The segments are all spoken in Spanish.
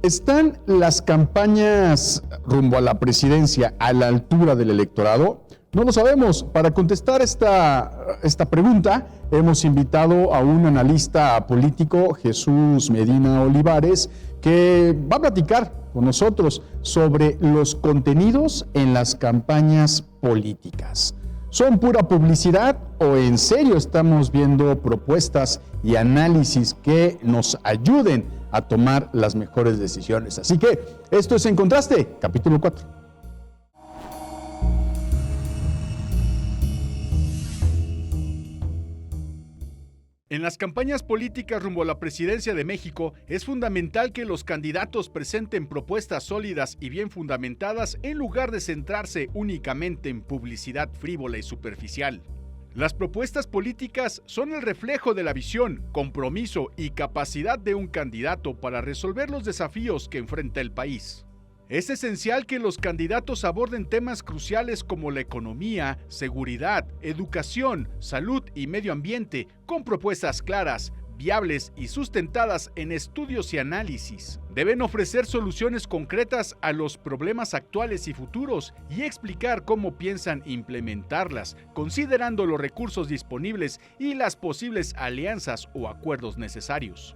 ¿Están las campañas rumbo a la presidencia a la altura del electorado? No lo sabemos. Para contestar esta pregunta, hemos invitado a un analista político, Jesús Medina Olivares, que va a platicar con nosotros sobre los contenidos en las campañas políticas. ¿Son pura publicidad o en serio estamos viendo propuestas y análisis que nos ayuden a tomar las mejores decisiones? Así que esto es En Contraste, capítulo 4. En las campañas políticas rumbo a la presidencia de México, es fundamental que los candidatos presenten propuestas sólidas y bien fundamentadas en lugar de centrarse únicamente en publicidad frívola y superficial. Las propuestas políticas son el reflejo de la visión, compromiso y capacidad de un candidato para resolver los desafíos que enfrenta el país. Es esencial que los candidatos aborden temas cruciales como la economía, seguridad, educación, salud y medio ambiente, con propuestas claras, viables y sustentadas en estudios y análisis. Deben ofrecer soluciones concretas a los problemas actuales y futuros y explicar cómo piensan implementarlas, considerando los recursos disponibles y las posibles alianzas o acuerdos necesarios.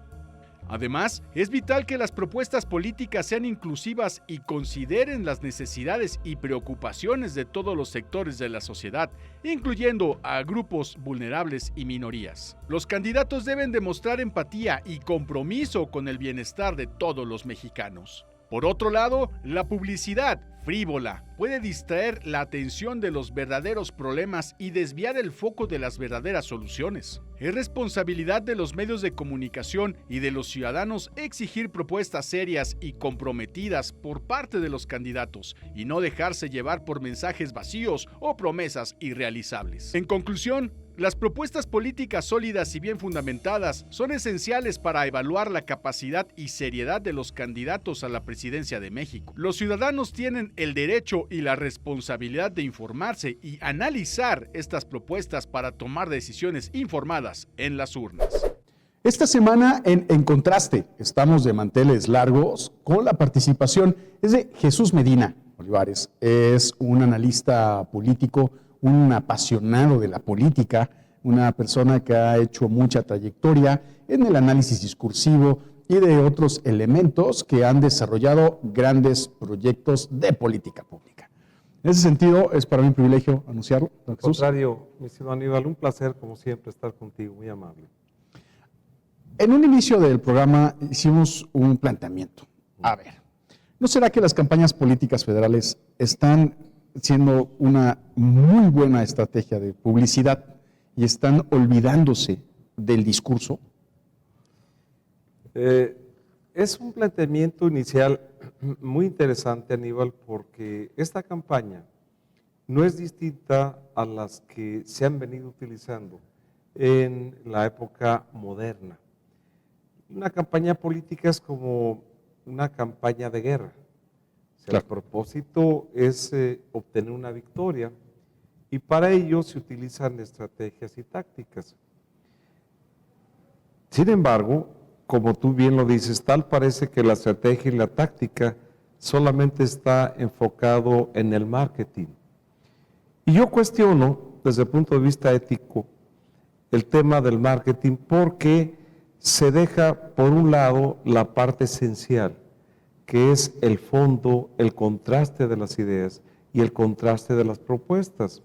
Además, es vital que las propuestas políticas sean inclusivas y consideren las necesidades y preocupaciones de todos los sectores de la sociedad, incluyendo a grupos vulnerables y minorías. Los candidatos deben demostrar empatía y compromiso con el bienestar de todos los mexicanos. Por otro lado, la publicidad frívola puede distraer la atención de los verdaderos problemas y desviar el foco de las verdaderas soluciones. Es responsabilidad de los medios de comunicación y de los ciudadanos exigir propuestas serias y comprometidas por parte de los candidatos y no dejarse llevar por mensajes vacíos o promesas irrealizables. En conclusión, las propuestas políticas sólidas y bien fundamentadas son esenciales para evaluar la capacidad y seriedad de los candidatos a la presidencia de México. Los ciudadanos tienen el derecho y la responsabilidad de informarse y analizar estas propuestas para tomar decisiones informadas en las urnas. Esta semana en Contraste estamos de manteles largos con la participación de Jesús Medina Olivares. Es un analista político, un apasionado de la política, una persona que ha hecho mucha trayectoria en el análisis discursivo y de otros elementos que han desarrollado grandes proyectos de política pública. En ese sentido, es para mí un privilegio anunciarlo, don Jesús. Al contrario, mi estimado Aníbal, un placer como siempre estar contigo, muy amable. En un inicio del programa hicimos un planteamiento. A ver, ¿no será que las campañas políticas federales están siendo una muy buena estrategia de publicidad y están olvidándose del discurso? Es un planteamiento inicial muy interesante, Aníbal, porque esta campaña no es distinta a las que se han venido utilizando en la época moderna. Una campaña política es como una campaña de guerra. Claro. El propósito es obtener una victoria y para ello se utilizan estrategias y tácticas. Sin embargo, como tú bien lo dices, tal parece que la estrategia y la táctica solamente está enfocado en el marketing. Y yo cuestiono, desde el punto de vista ético, el tema del marketing porque se deja por un lado la parte esencial, que es el fondo, el contraste de las ideas y el contraste de las propuestas.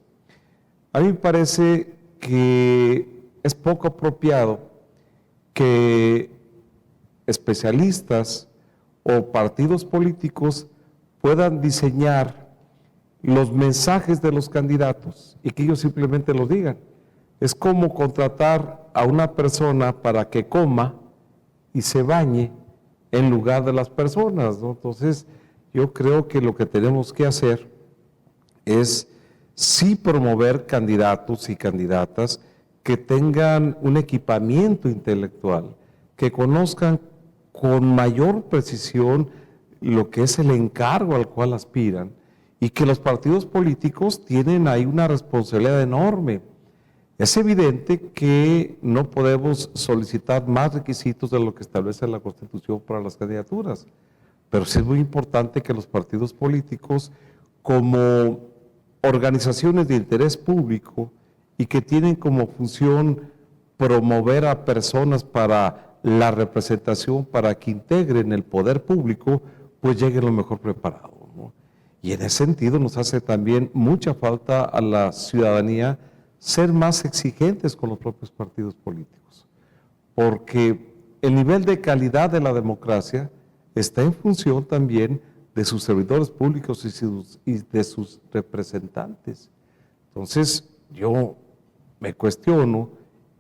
A mí me parece que es poco apropiado que especialistas o partidos políticos puedan diseñar los mensajes de los candidatos y que ellos simplemente los digan. Es como contratar a una persona para que coma y se bañe en lugar de las personas, ¿no? Entonces, yo creo que lo que tenemos que hacer es sí promover candidatos y candidatas que tengan un equipamiento intelectual, que conozcan con mayor precisión lo que es el encargo al cual aspiran y que los partidos políticos tienen ahí una responsabilidad enorme. Es evidente que no podemos solicitar más requisitos de lo que establece la Constitución para las candidaturas, pero sí es muy importante que los partidos políticos, como organizaciones de interés público y que tienen como función promover a personas para la representación, para que integren el poder público, pues lleguen lo mejor preparados, ¿no? Y en ese sentido nos hace también mucha falta a la ciudadanía ser más exigentes con los propios partidos políticos, porque el nivel de calidad de la democracia está en función también de sus servidores públicos y de sus representantes. Entonces, yo me cuestiono,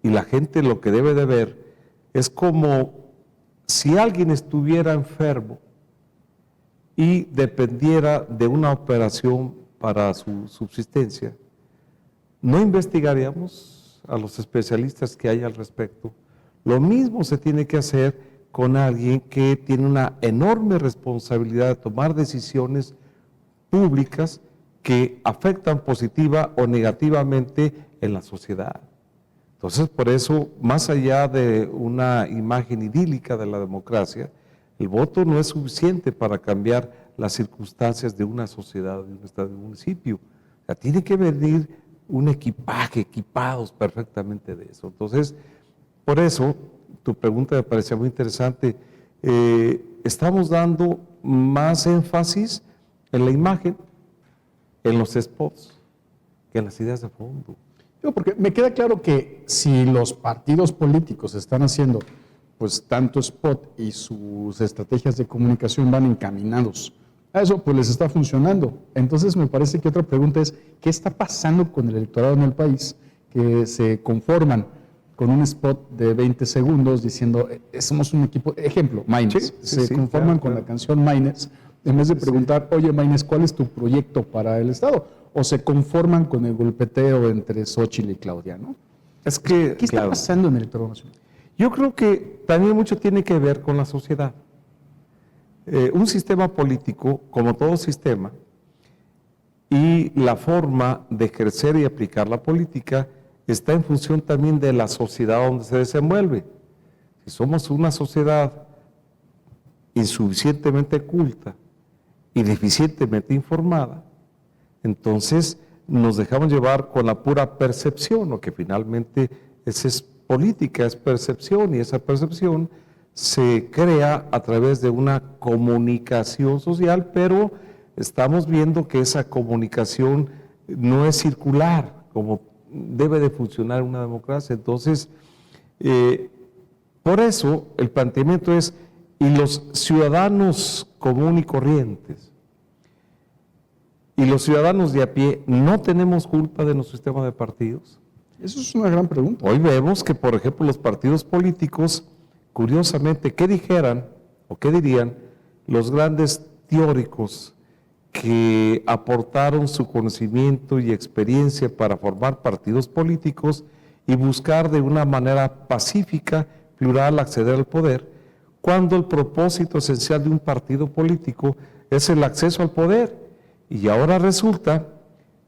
y la gente lo que debe de ver es como si alguien estuviera enfermo y dependiera de una operación para su subsistencia, ¿no investigaríamos a los especialistas que hay al respecto? Lo mismo se tiene que hacer con alguien que tiene una enorme responsabilidad de tomar decisiones públicas que afectan positiva o negativamente en la sociedad. Entonces, por eso, más allá de una imagen idílica de la democracia, el voto no es suficiente para cambiar las circunstancias de una sociedad, de un estado, de un municipio. O sea, tiene que venir un equipaje, equipados perfectamente de eso. Entonces, por eso, tu pregunta me parecía muy interesante. Estamos dando más énfasis en la imagen, en los spots, que en las ideas de fondo. Porque me queda claro que si los partidos políticos están haciendo pues tanto spot y sus estrategias de comunicación van encaminados a eso, pues les está funcionando. Entonces me parece que otra pregunta es, ¿qué está pasando con el electorado en el país? Que se conforman con un spot de 20 segundos diciendo, somos un equipo, ejemplo, Maynes, se conforman con la canción Maynes, en vez de preguntar, oye Maynes, ¿cuál es tu proyecto para el Estado? O se conforman con el golpeteo entre Xóchitl y Claudia, ¿no? Es que, ¿Qué está pasando en el electorado nacional? Yo creo que también mucho tiene que ver con la sociedad. Un sistema político, como todo sistema, y la forma de ejercer y aplicar la política está en función también de la sociedad donde se desenvuelve. Si somos una sociedad insuficientemente culta y deficientemente informada, entonces nos dejamos llevar con la pura percepción, lo que finalmente es política, es percepción, y esa percepción se crea a través de una comunicación social, pero estamos viendo que esa comunicación no es circular, como debe de funcionar una democracia. Entonces, por eso el planteamiento es, y los ciudadanos común y corrientes, y los ciudadanos de a pie, ¿no tenemos culpa de nuestro sistema de partidos? Eso es una gran pregunta. Hoy vemos que, por ejemplo, los partidos políticos, curiosamente, ¿qué dijeran o qué dirían los grandes teóricos que aportaron su conocimiento y experiencia para formar partidos políticos y buscar de una manera pacífica, plural, acceder al poder, cuando el propósito esencial de un partido político es el acceso al poder? Y ahora resulta,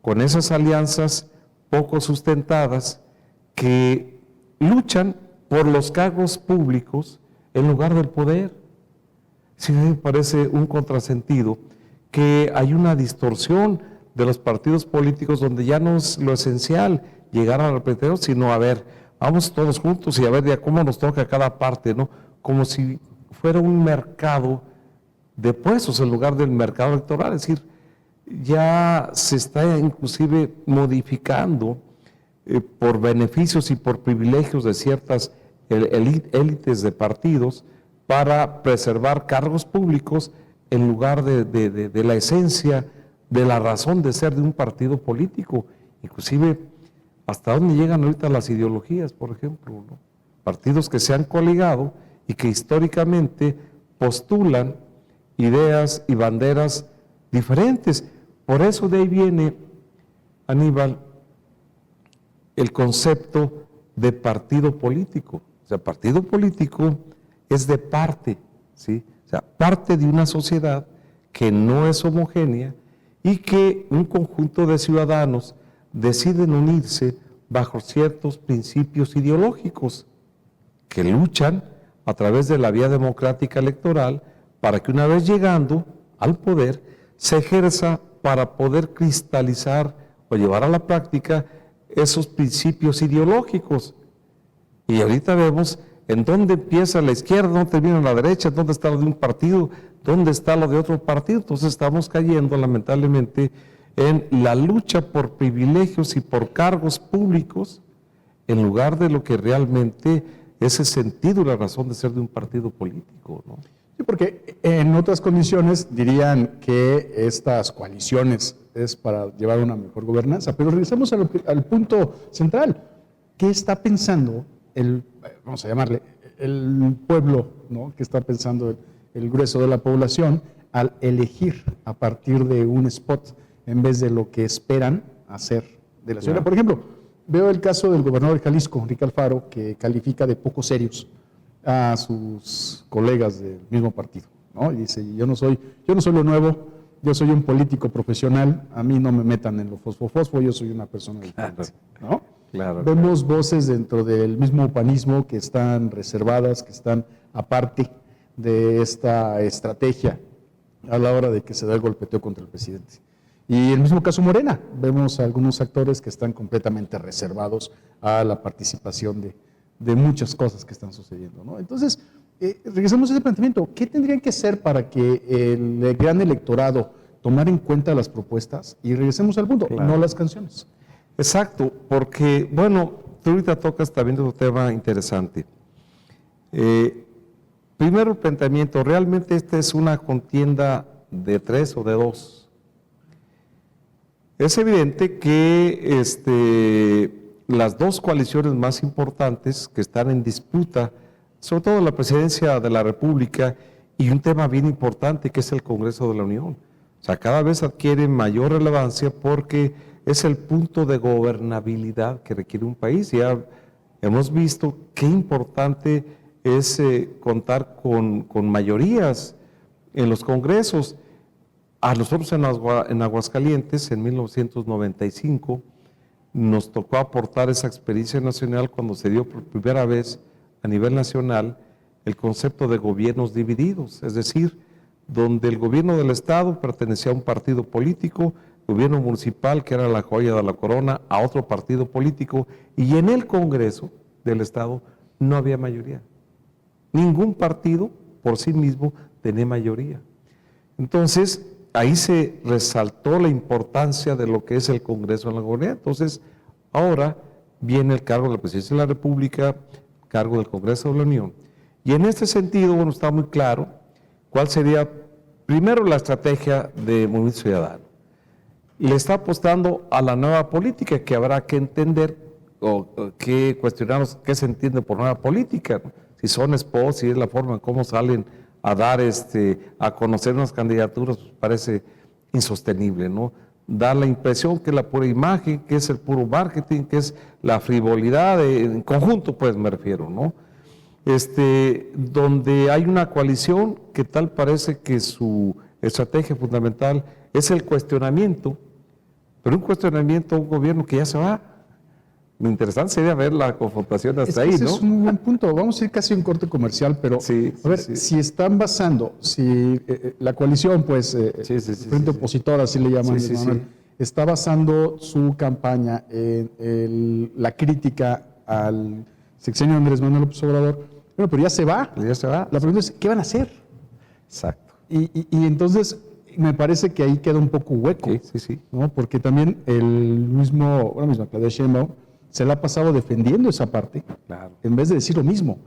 con esas alianzas poco sustentadas, que luchan por los cargos públicos en lugar del poder. Sí, me parece un contrasentido que hay una distorsión de los partidos políticos donde ya no es lo esencial llegar al representante, sino a ver, vamos todos juntos y a ver ya cómo nos toca cada parte, ¿no? Como si fuera un mercado de puestos en lugar del mercado electoral, es decir, ya se está inclusive modificando por beneficios y por privilegios de ciertas élites de partidos para preservar cargos públicos en lugar de la esencia, de la razón de ser de un partido político. Inclusive, hasta dónde llegan ahorita las ideologías, por ejemplo, ¿no? Partidos que se han coligado y que históricamente postulan ideas y banderas diferentes. Por eso de ahí viene, Aníbal, el concepto de partido político. O sea, partido político es de parte, ¿sí? O sea, parte de una sociedad que no es homogénea y que un conjunto de ciudadanos deciden unirse bajo ciertos principios ideológicos que luchan a través de la vía democrática electoral para que una vez llegando al poder se ejerza para poder cristalizar o llevar a la práctica esos principios ideológicos. Y ahorita vemos en dónde empieza la izquierda, dónde termina la derecha, dónde está lo de un partido, dónde está lo de otro partido. Entonces estamos cayendo lamentablemente en la lucha por privilegios y por cargos públicos en lugar de lo que realmente es el sentido y la razón de ser de un partido político, ¿no? Sí, porque en otras condiciones dirían que estas coaliciones es para llevar una mejor gobernanza, pero regresamos al punto central. ¿Qué está pensando vamos a llamarle, el pueblo, ¿no? ¿Qué está pensando el grueso de la población al elegir a partir de un spot en vez de lo que esperan hacer de la ciudad? Claro. Por ejemplo, veo el caso del gobernador de Jalisco, Enrique Alfaro, que califica de poco serios a sus colegas del mismo partido, ¿no? Y dice, yo no soy lo nuevo, yo soy un político profesional, a mí no me metan en lo fosfo, yo soy una persona diferente, ¿no? Claro. Vemos voces dentro del mismo panismo que están reservadas, que están aparte de esta estrategia a la hora de que se da el golpeteo contra el presidente. Y el mismo caso Morena, vemos a algunos actores que están completamente reservados a la participación de muchas cosas que están sucediendo, ¿no? Entonces, regresamos a ese planteamiento. ¿Qué tendrían que hacer para que el gran electorado tomara en cuenta las propuestas? Y regresemos al punto, Claro. no las canciones. Exacto, porque, bueno, tú ahorita tocas también otro tema interesante. Primero el planteamiento, ¿realmente esta es una contienda de 3 o de 2? Es evidente que las dos coaliciones más importantes que están en disputa, sobre todo la presidencia de la República y un tema bien importante que es el Congreso de la Unión. O sea, cada vez adquiere mayor relevancia porque es el punto de gobernabilidad que requiere un país. Ya hemos visto qué importante es contar con mayorías en los congresos. A nosotros en Aguascalientes, en 1995, nos tocó aportar esa experiencia nacional cuando se dio por primera vez a nivel nacional el concepto de gobiernos divididos, es decir, donde el gobierno del Estado pertenecía a un partido político, gobierno municipal, que era la joya de la corona, a otro partido político, y en el Congreso del Estado no había mayoría. Ningún partido por sí mismo tenía mayoría. Entonces, ahí se resaltó la importancia de lo que es el Congreso en la gobernanza. Entonces, ahora viene el cargo de la Presidencia de la República, cargo del Congreso de la Unión. Y en este sentido, bueno, está muy claro cuál sería, primero, la estrategia de Movimiento Ciudadano. Le está apostando a la nueva política, que habrá que entender o que cuestionarnos qué se entiende por nueva política, ¿no? Si son spots, si es la forma en cómo salen a dar, a conocer unas candidaturas, pues parece insostenible, ¿no? Da la impresión que es la pura imagen, que es el puro marketing, que es la frivolidad, en conjunto, pues me refiero, ¿no? Donde hay una coalición que tal parece que su estrategia fundamental es el cuestionamiento, pero un cuestionamiento a un gobierno que ya se va. Lo interesante sería ver la confrontación hasta ahí, ese ¿no? es un muy buen punto. Vamos a ir casi a un corte comercial, pero Sí, a ver, sí. si están basando, si la coalición, pues, Frente Opositor, así le llaman, Sí, Manuel, sí. está basando su campaña en la crítica al sexenio de Andrés Manuel López Obrador, bueno, pero ya se va. Ya se va. La pregunta es, ¿qué van a hacer? Exacto. Y entonces me parece que ahí queda un poco hueco, Sí. ¿no? Porque también la misma Claudia Sheinbaum se la ha pasado defendiendo esa parte, Claro. en vez de decir lo mismo.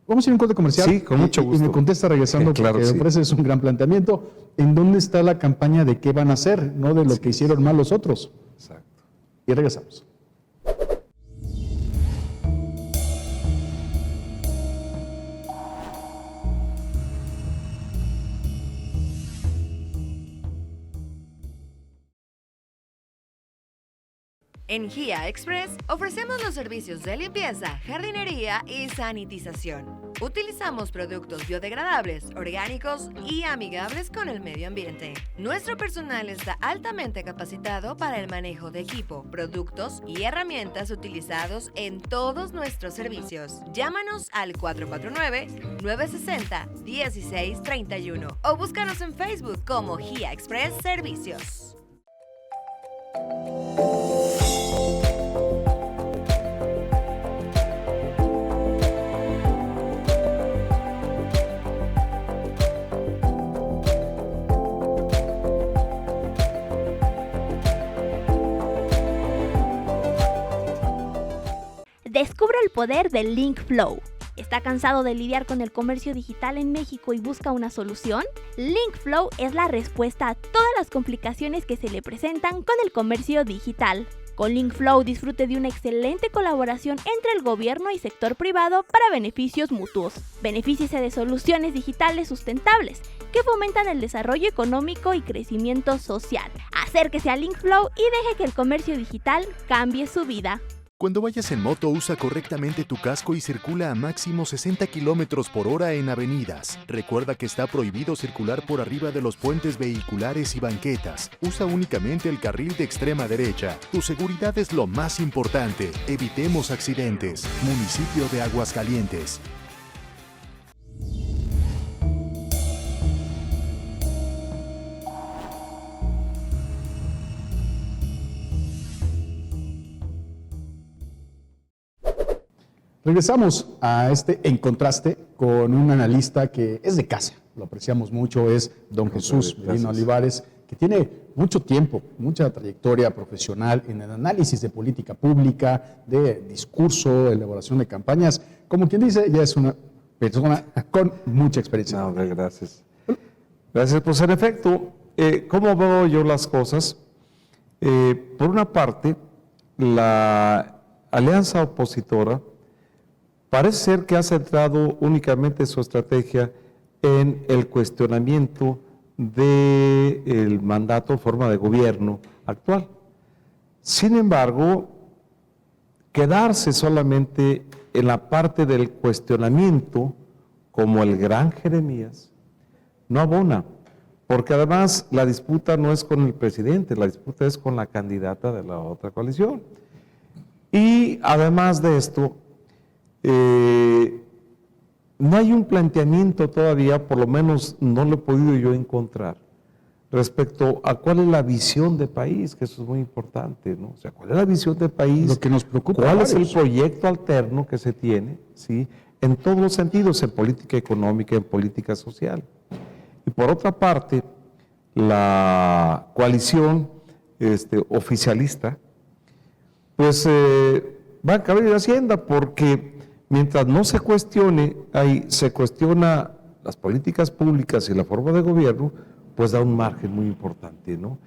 Vamos a ir a un corte comercial. Sí, con mucho gusto. Y me contesta regresando, Claro, porque sí. me parece que es un gran planteamiento. ¿En dónde está la campaña de qué van a hacer, no de lo que hicieron mal los otros? Exacto. Y regresamos. En GIA Express ofrecemos los servicios de limpieza, jardinería y sanitización. Utilizamos productos biodegradables, orgánicos y amigables con el medio ambiente. Nuestro personal está altamente capacitado para el manejo de equipo, productos y herramientas utilizados en todos nuestros servicios. Llámanos al 449-960-1631 o búscanos en Facebook como GIA Express Servicios. Descubre el poder del LinkFlow. ¿Está cansado de lidiar con el comercio digital en México y busca una solución? LinkFlow es la respuesta a todas las complicaciones que se le presentan con el comercio digital. Con LinkFlow disfrute de una excelente colaboración entre el gobierno y sector privado para beneficios mutuos. Benefíciese de soluciones digitales sustentables que fomentan el desarrollo económico y crecimiento social. Acérquese a LinkFlow y deje que el comercio digital cambie su vida. Cuando vayas en moto, usa correctamente tu casco y circula a máximo 60 km/h en avenidas. Recuerda que está prohibido circular por arriba de los puentes vehiculares y banquetas. Usa únicamente el carril de extrema derecha. Tu seguridad es lo más importante. Evitemos accidentes. Municipio de Aguascalientes. Regresamos a En Contraste con un analista que es de casa, lo apreciamos mucho, es don Jesús Medina Olivares, que tiene mucho tiempo, mucha trayectoria profesional en el análisis de política pública, de discurso, elaboración de campañas. Como quien dice, ya es una persona con mucha experiencia. No, gracias. Gracias, pues en efecto, ¿cómo veo yo las cosas? Por una parte, la alianza opositora parece ser que ha centrado únicamente su estrategia en el cuestionamiento del mandato, forma de gobierno actual. Sin embargo, quedarse solamente en la parte del cuestionamiento, como el gran Jeremías, no abona, porque además la disputa no es con el presidente, la disputa es con la candidata de la otra coalición. Y además de esto, no hay un planteamiento todavía, por lo menos no lo he podido yo encontrar, respecto a cuál es la visión de país, que eso es muy importante, ¿no? O sea, cuál es la visión de país, lo que nos preocupa, cuál es el proyecto alterno que se tiene, ¿sí? En todos los sentidos, en política económica, en política social. Y por otra parte, la coalición oficialista, pues va a caber en Hacienda, porque mientras no se cuestione, ahí se cuestiona las políticas públicas y la forma de gobierno, pues da un margen muy importante, ¿no?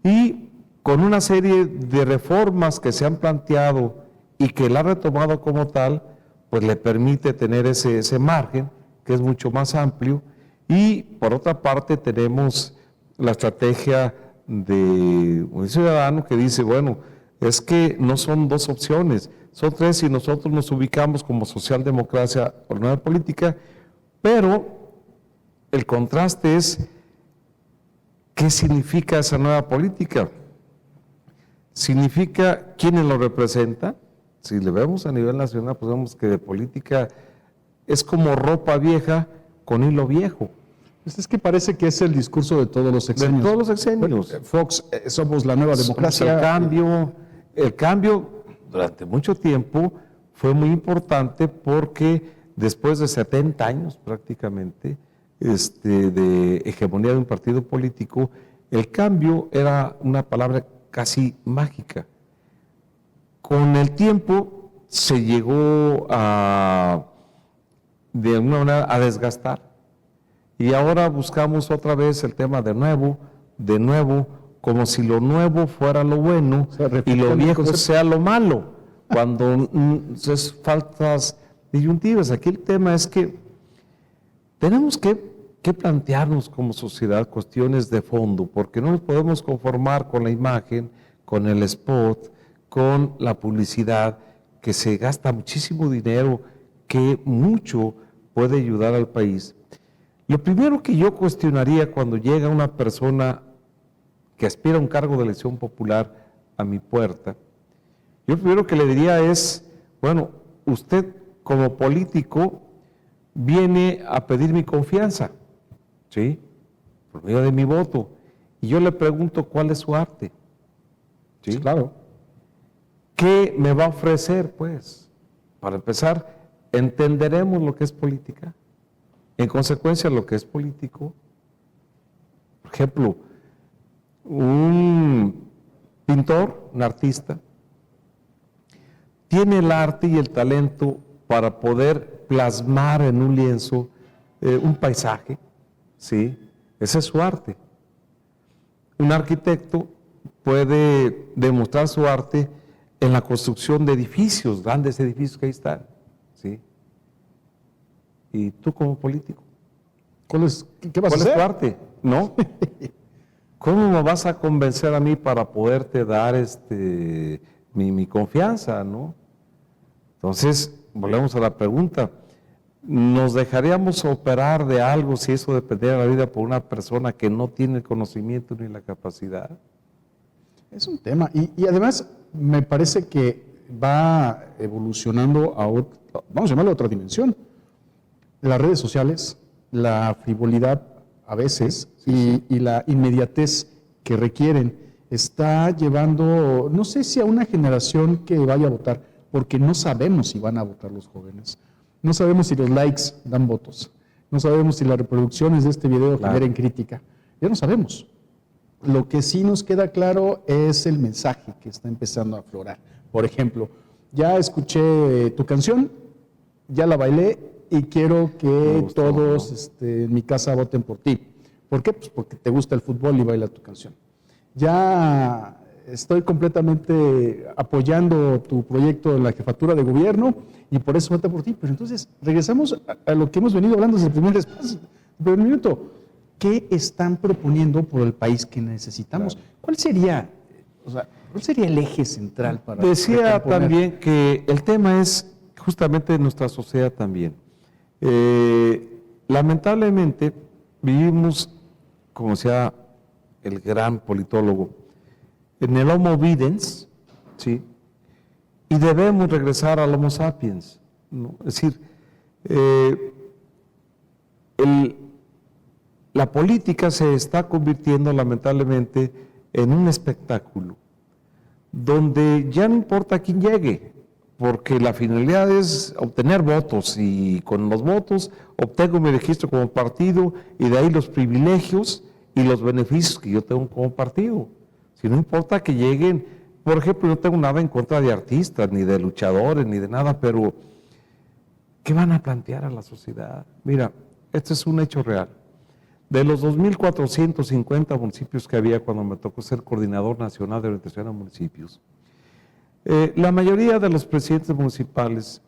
Y con una serie de reformas que se han planteado y que la ha retomado como tal, pues le permite tener ese margen, que es mucho más amplio. Y por otra parte tenemos la estrategia de un ciudadano que dice, bueno, es que no son dos opciones, son tres y nosotros nos ubicamos como socialdemocracia o nueva política, pero el contraste es, ¿qué significa esa nueva política? Significa quiénes lo representan. Si le vemos a nivel nacional, pues vemos que de política es como ropa vieja con hilo viejo. Pues es que parece que es el discurso de todos los sexenios. De todos los sexenios. Bueno, Fox, somos la nueva democracia. El cambio durante mucho tiempo fue muy importante porque después de 70 años prácticamente de hegemonía de un partido político, el cambio era una palabra casi mágica. Con el tiempo se llegó de alguna manera a desgastar y ahora buscamos otra vez el tema de nuevo, como si lo nuevo fuera lo bueno, o sea, y lo viejo sea lo malo, cuando es faltas disyuntivas. Aquí el tema es que tenemos que plantearnos como sociedad cuestiones de fondo, porque no nos podemos conformar con la imagen, con el spot, con la publicidad, que se gasta muchísimo dinero, que mucho puede ayudar al país. Lo primero que yo cuestionaría cuando llega una persona que aspira a un cargo de elección popular a mi puerta, yo lo primero que le diría es, bueno, usted como político viene a pedir mi confianza, ¿sí? Por medio de mi voto. Y yo le pregunto, ¿cuál es su arte? ¿Sí? Claro. ¿Qué me va a ofrecer, pues? Para empezar, ¿entenderemos lo que es política? En consecuencia, lo que es político. Por ejemplo, un pintor, un artista, tiene el arte y el talento para poder plasmar en un lienzo un paisaje, ¿sí? Ese es su arte. Un arquitecto puede demostrar su arte en la construcción de edificios, grandes edificios que ahí están, ¿sí? ¿Y tú como político? ¿Qué vas a ¿Cuál es hacer? tu arte? ¿No? ¿Cómo me vas a convencer a mí para poderte dar mi confianza, no? Entonces, volvemos a la pregunta, ¿nos dejaríamos operar de algo si eso dependiera de la vida por una persona que no tiene el conocimiento ni la capacidad? Es un tema. Y además, me parece que va evolucionando a vamos a llamarlo a otra dimensión. Las redes sociales, la frivolidad a veces y la inmediatez que requieren está llevando, no sé si a una generación que vaya a votar, porque no sabemos si van a votar los jóvenes. No sabemos si los likes dan votos. No sabemos si las reproducciones de este video generen crítica. Ya no sabemos. Lo que sí nos queda claro es el mensaje que está empezando a aflorar. Por ejemplo, ya escuché tu canción, ya la bailé y quiero que todos en mi casa voten por ti. ¿Por qué? Pues porque te gusta el fútbol y bailas tu canción. Ya estoy completamente apoyando tu proyecto en la jefatura de gobierno y por eso vota por ti. Pero entonces regresamos a lo que hemos venido hablando desde el primer minuto. ¿Qué están proponiendo por el país que necesitamos? Claro. ¿Cuál sería el eje central para Decía también que el tema es justamente nuestra sociedad también. Lamentablemente vivimos, como decía el gran politólogo, en el Homo videns, ¿sí? Y debemos regresar al Homo sapiens, ¿no? Es decir, la política se está convirtiendo lamentablemente en un espectáculo donde ya no importa quién llegue, porque la finalidad es obtener votos y con los votos obtengo mi registro como partido y de ahí los privilegios y los beneficios que yo tengo como partido. Si no importa que lleguen, por ejemplo, no tengo nada en contra de artistas, ni de luchadores, ni de nada, pero ¿qué van a plantear a la sociedad? Mira, esto es un hecho real. De los 2.450 municipios que había cuando me tocó ser coordinador nacional de orientación a municipios, la mayoría de los presidentes municipales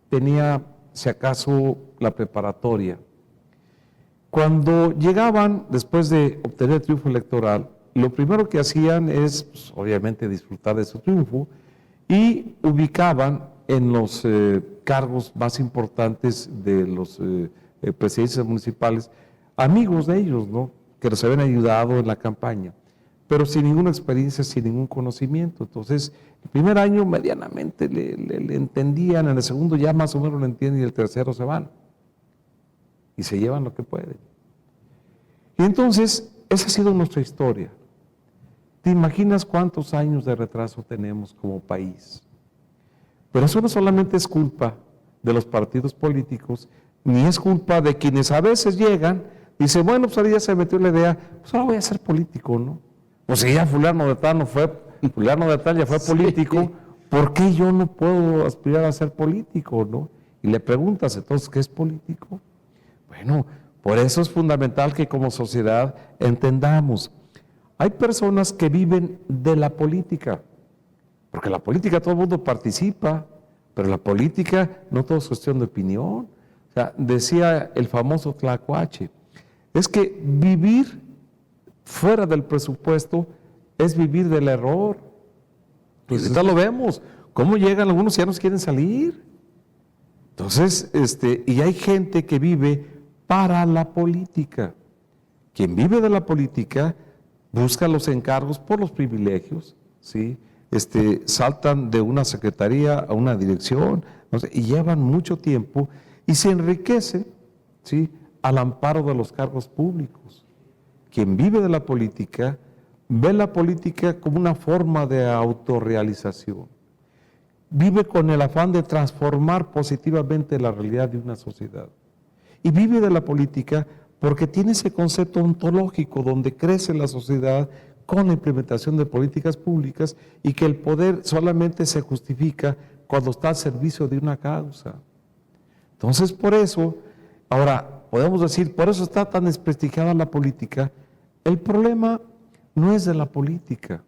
tenía, si acaso, la preparatoria. Cuando llegaban, después de obtener el triunfo electoral, lo primero que hacían es, pues, obviamente, disfrutar de su triunfo y ubicaban en los cargos más importantes de los presidentes municipales amigos de ellos, ¿no? Que los habían ayudado en la campaña, pero sin ninguna experiencia, sin ningún conocimiento. Entonces, el primer año medianamente le entendían, en el segundo ya más o menos lo entienden y el tercero se van y se llevan lo que pueden. Y entonces, esa ha sido nuestra historia. ¿Te imaginas cuántos años de retraso tenemos como país? Pero eso no solamente es culpa de los partidos políticos, ni es culpa de quienes a veces llegan y dicen, bueno, pues ahora ya se metió la idea, pues ahora voy a ser político, ¿no? Pues si ya fulano de tal ya fue político, ¿por qué yo no puedo aspirar a ser político, no? Y le preguntas, entonces, ¿qué es político? Bueno, por eso es fundamental que como sociedad entendamos. Hay personas que viven de la política, porque la política todo el mundo participa, pero la política no todo es cuestión de opinión. O sea, decía el famoso Tlacuache, es que vivir fuera del presupuesto es vivir del error. Pues ahorita lo vemos. ¿Cómo llegan? Algunos ya nos quieren salir. Entonces, y hay gente que vive para la política. Quien vive de la política busca los encargos por los privilegios, ¿sí? Saltan de una secretaría a una dirección, no sé, y llevan mucho tiempo y se enriquecen, ¿sí?, al amparo de los cargos públicos. Quien vive de la política ve la política como una forma de autorrealización. Vive con el afán de transformar positivamente la realidad de una sociedad. Y vive de la política porque tiene ese concepto ontológico donde crece la sociedad con la implementación de políticas públicas y que el poder solamente se justifica cuando está al servicio de una causa. Entonces, por eso, ahora podemos decir, por eso está tan desprestigiada la política. El problema no es de la política.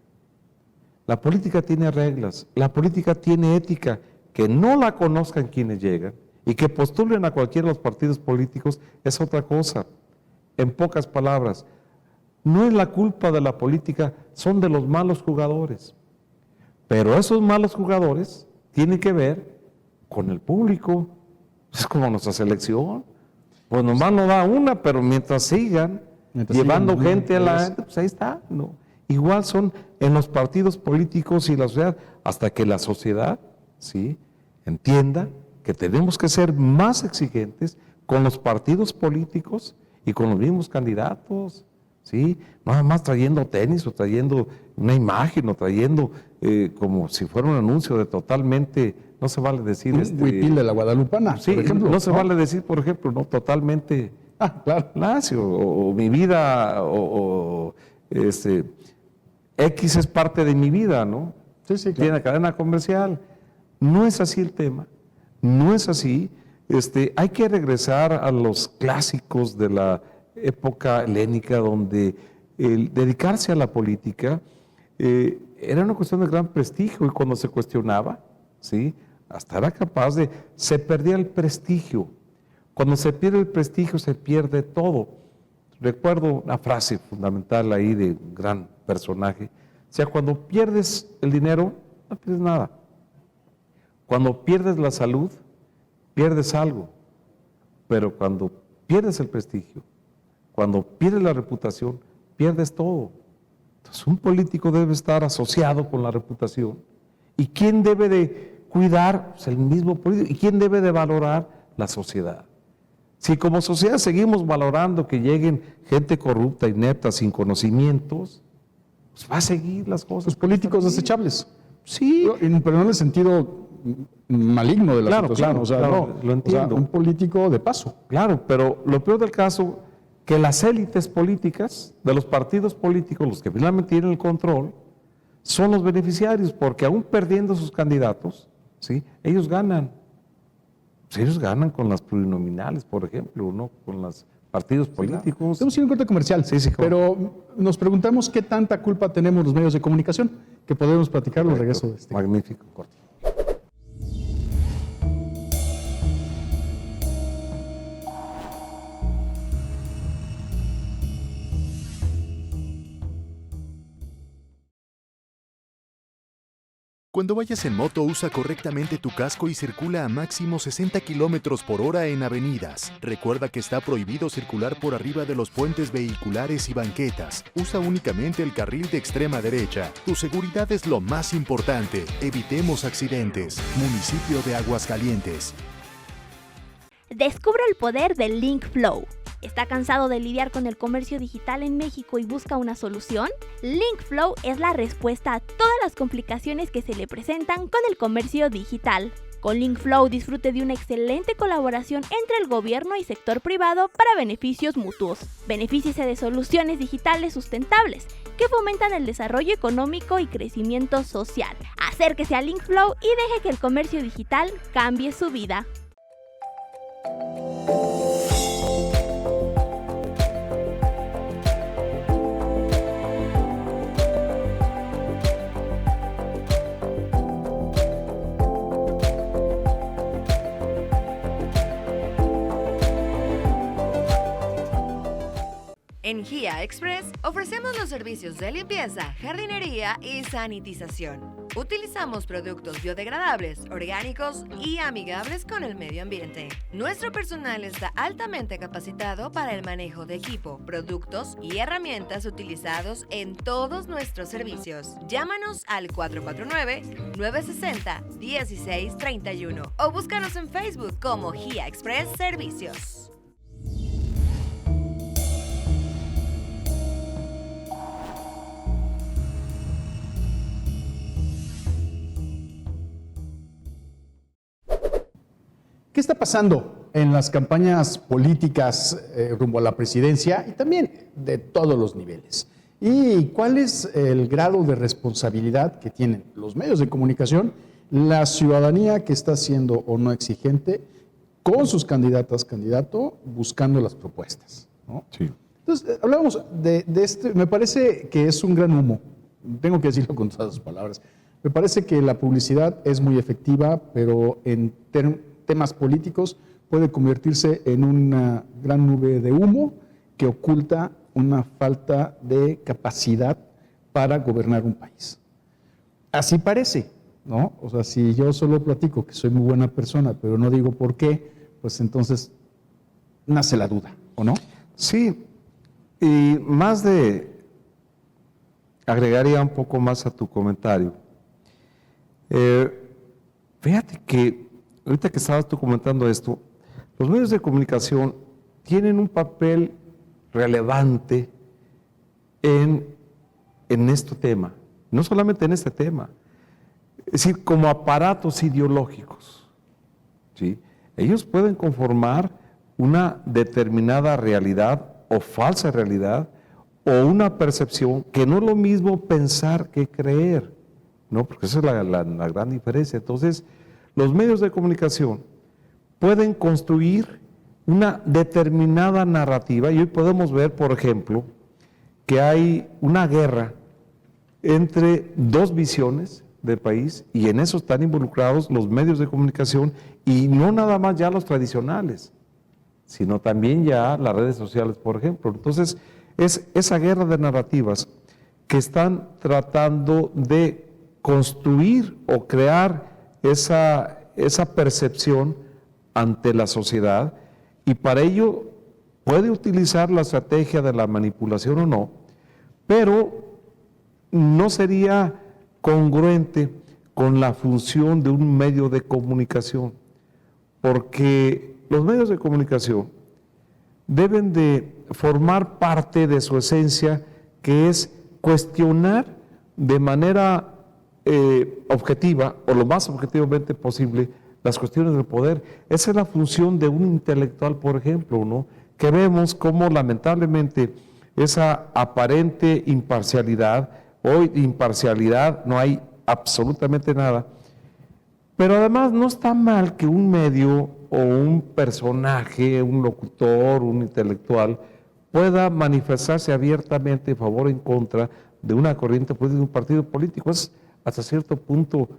La política tiene reglas, la política tiene ética, que no la conozcan quienes llegan y que postulen a cualquiera de los partidos políticos es otra cosa. En pocas palabras, no es la culpa de la política, son de los malos jugadores. Pero esos malos jugadores tienen que ver con el público. Es como nuestra selección. Pues nomás no da una, pero mientras sigan llevando gente a la gente, pues ahí está, ¿no? Igual son en los partidos políticos y la sociedad, hasta que la sociedad, ¿sí?, entienda que tenemos que ser más exigentes con los partidos políticos y con los mismos candidatos, ¿sí? No nada más trayendo tenis o trayendo una imagen o trayendo como si fuera un anuncio de totalmente, no se vale decir... Huipil de la Guadalupana, sí, por ejemplo. No se vale decir, por ejemplo, no totalmente... claro. Lacio, o mi vida, X es parte de mi vida, ¿no? Sí, claro. Tiene cadena comercial. No es así el tema, no es así. Hay que regresar a los clásicos de la época helénica, donde el dedicarse a la política era una cuestión de gran prestigio, y cuando se cuestionaba, ¿sí?, hasta era capaz de... se perdía el prestigio. Cuando se pierde el prestigio, se pierde todo. Recuerdo una frase fundamental ahí de un gran personaje. O sea, cuando pierdes el dinero, no pierdes nada. Cuando pierdes la salud, pierdes algo. Pero cuando pierdes el prestigio, cuando pierdes la reputación, pierdes todo. Entonces, un político debe estar asociado con la reputación. ¿Y quién debe de cuidar? Pues el mismo político. ¿Y quién debe de valorar? La sociedad. Si como sociedad seguimos valorando que lleguen gente corrupta, inepta, sin conocimientos, pues va a seguir las cosas. Los políticos desechables. Sí. Pero no en el sentido maligno de la situación. Claro, o sea, claro, no, lo entiendo. O sea, un político de paso. Claro, pero lo peor del caso, que las élites políticas, de los partidos políticos, los que finalmente tienen el control, son los beneficiarios, porque aún perdiendo sus candidatos, ¿sí?, ellos ganan. Pues ellos ganan con las plurinominales, por ejemplo, ¿no?, con los partidos políticos. Tenemos que ir a un corte comercial, Sí, pero nos preguntamos qué tanta culpa tenemos los medios de comunicación, que podemos platicar al regreso de este magnífico corte. Cuando vayas en moto, usa correctamente tu casco y circula a máximo 60 kilómetros por hora en avenidas. Recuerda que está prohibido circular por arriba de los puentes vehiculares y banquetas. Usa únicamente el carril de extrema derecha. Tu seguridad es lo más importante. Evitemos accidentes. Municipio de Aguascalientes. Descubre el poder del Link Flow. ¿Está cansado de lidiar con el comercio digital en México y busca una solución? Link Flow es la respuesta a todas las complicaciones que se le presentan con el comercio digital. Con Link Flow disfrute de una excelente colaboración entre el gobierno y sector privado para beneficios mutuos. Benefíciese de soluciones digitales sustentables que fomentan el desarrollo económico y crecimiento social. Acérquese a Link Flow y deje que el comercio digital cambie su vida. En GIA Express ofrecemos los servicios de limpieza, jardinería y sanitización. Utilizamos productos biodegradables, orgánicos y amigables con el medio ambiente. Nuestro personal está altamente capacitado para el manejo de equipo, productos y herramientas utilizados en todos nuestros servicios. Llámanos al 449-960-1631 o búscanos en Facebook como GIA Express Servicios. ¿Qué está pasando en las campañas políticas rumbo a la presidencia y también de todos los niveles? ¿Y cuál es el grado de responsabilidad que tienen los medios de comunicación, la ciudadanía que está siendo o no exigente con sus candidatas, candidato, buscando las propuestas, ¿no? Sí. Entonces, hablábamos de este, me parece que es un gran humo, tengo que decirlo con todas las palabras. Me parece que la publicidad es muy efectiva, pero en temas políticos puede convertirse en una gran nube de humo que oculta una falta de capacidad para gobernar un país. Así parece, ¿no? O sea, si yo solo platico que soy muy buena persona, pero no digo por qué, pues entonces nace la duda, ¿o no? Sí, y más agregaría un poco más a tu comentario. Fíjate que ahorita que estabas tú comentando esto, los medios de comunicación tienen un papel relevante en este tema, no solamente en este tema, es decir, como aparatos ideológicos, ¿sí? Ellos pueden conformar una determinada realidad o falsa realidad o una percepción que no es lo mismo pensar que creer, ¿no? Porque esa es la gran diferencia. Entonces, los medios de comunicación pueden construir una determinada narrativa y hoy podemos ver, por ejemplo, que hay una guerra entre dos visiones del país y en eso están involucrados los medios de comunicación y no nada más ya los tradicionales, sino también ya las redes sociales, por ejemplo. Entonces, es esa guerra de narrativas que están tratando de construir o crear esa percepción ante la sociedad y para ello puede utilizar la estrategia de la manipulación o no, pero no sería congruente con la función de un medio de comunicación, porque los medios de comunicación deben de formar parte de su esencia, que es cuestionar de manera objetiva o lo más objetivamente posible las cuestiones del poder. Esa es la función de un intelectual, por ejemplo, ¿no? Que vemos cómo lamentablemente esa aparente imparcialidad, hoy imparcialidad no hay absolutamente nada, pero además no está mal que un medio o un personaje, un locutor, un intelectual pueda manifestarse abiertamente en favor o en contra de una corriente política de un partido político. Es hasta cierto punto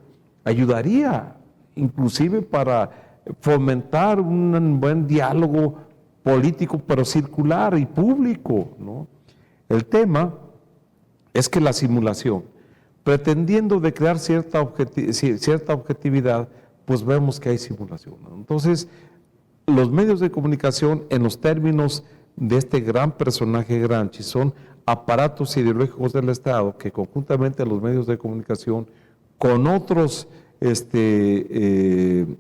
ayudaría, inclusive para fomentar un buen diálogo político, pero circular y público, ¿no? El tema es que la simulación, pretendiendo de crear cierta objetividad, pues vemos que hay simulación, ¿no? Entonces, los medios de comunicación, en los términos de este gran personaje Gramsci, son aparatos ideológicos del Estado que conjuntamente los medios de comunicación con otros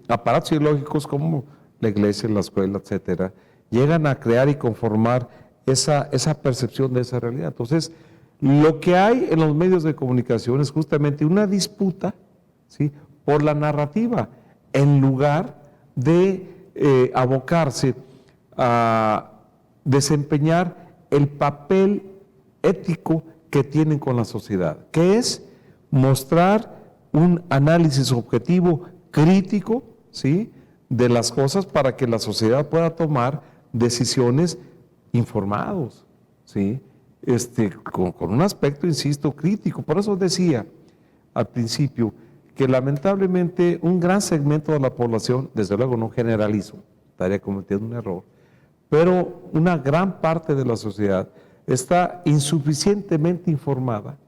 aparatos ideológicos como la iglesia, la escuela, etcétera, llegan a crear y conformar esa percepción de esa realidad. Entonces, lo que hay en los medios de comunicación es justamente una disputa, ¿sí?, por la narrativa, en lugar de abocarse a desempeñar el papel ético que tienen con la sociedad, que es mostrar un análisis objetivo, crítico, ¿sí?, de las cosas para que la sociedad pueda tomar decisiones informados, ¿sí?, con un aspecto, insisto, crítico. Por eso decía al principio que lamentablemente un gran segmento de la población, desde luego no generalizo, estaría cometiendo un error, pero una gran parte de la sociedad está insuficientemente informada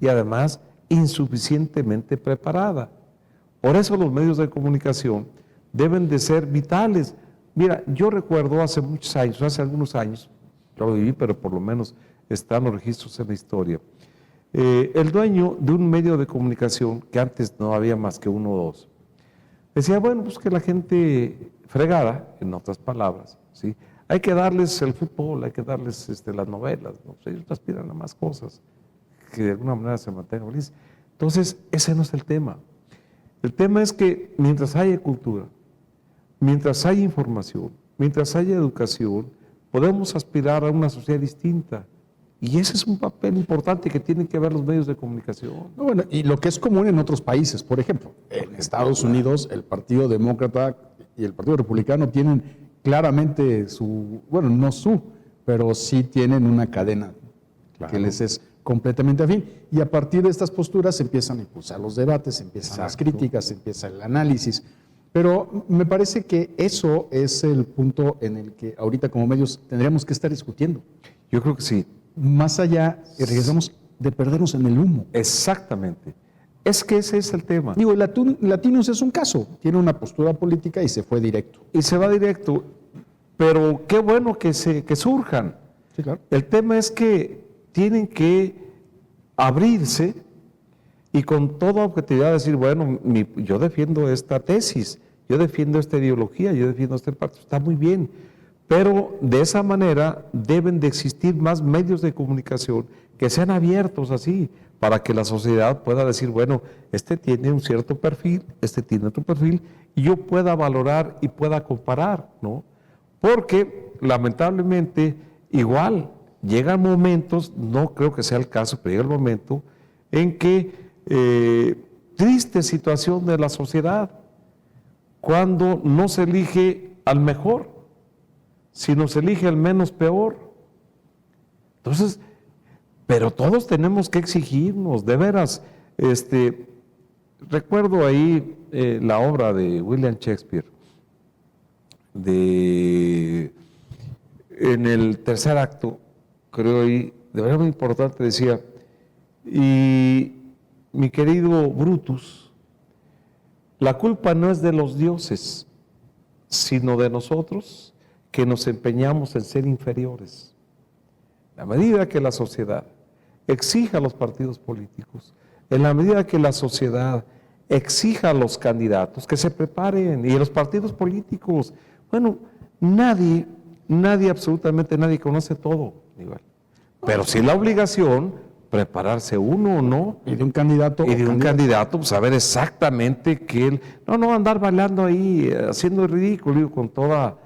y además insuficientemente preparada. Por eso los medios de comunicación deben de ser vitales. Mira, yo recuerdo hace muchos años, hace algunos años, yo lo viví, pero por lo menos están los registros en la historia. El dueño de un medio de comunicación, que antes no había más que uno o dos, decía, bueno, pues que la gente fregara, en otras palabras, ¿sí? Hay que darles el fútbol, hay que darles las novelas, ¿no? Pues ellos aspiran a más cosas, que de alguna manera se mantengan felices. Entonces, ese no es el tema. El tema es que mientras haya cultura, mientras haya información, mientras haya educación, podemos aspirar a una sociedad distinta. Y ese es un papel importante que tienen que ver los medios de comunicación. No, bueno, y lo que es común en otros países, por ejemplo, en Estados Unidos el Partido Demócrata y el Partido Republicano tienen claramente pero sí tienen una cadena que les es completamente afín. Y a partir de estas posturas se empiezan a impulsar los debates, empiezan las críticas, empieza el análisis. Pero me parece que eso es el punto en el que ahorita como medios tendríamos que estar discutiendo. Yo creo que sí. Más allá, regresamos de perdernos en el humo. Exactamente. Es que ese es el tema. Digo, Latinos es un caso, tiene una postura política y se fue directo. Y se va directo, pero qué bueno que surjan. Sí, claro. El tema es que tienen que abrirse y con toda objetividad decir, bueno, yo defiendo esta tesis, yo defiendo esta ideología, yo defiendo este partido, está muy bien. Pero de esa manera deben de existir más medios de comunicación que sean abiertos así, para que la sociedad pueda decir, bueno, este tiene un cierto perfil, este tiene otro perfil, y yo pueda valorar y pueda comparar, ¿no? Porque lamentablemente igual llegan momentos, no creo que sea el caso, pero llega el momento en que triste situación de la sociedad, cuando no se elige al mejor, sino se elige al menos peor. Entonces, pero todos tenemos que exigirnos, de veras. Recuerdo ahí la obra de William Shakespeare, en el tercer acto, creo ahí, de verdad muy importante, decía, y mi querido Brutus, la culpa no es de los dioses, sino de nosotros, que nos empeñamos en ser inferiores. En la medida que la sociedad exija a los partidos políticos, en la medida que la sociedad exija a los candidatos que se preparen, y a los partidos políticos, bueno, nadie, absolutamente nadie conoce todo, igual. Pero sí la obligación, prepararse uno o no. Y de un candidato. Y de un candidato, pues saber exactamente que él, no andar bailando ahí, haciendo el ridículo, digo, con toda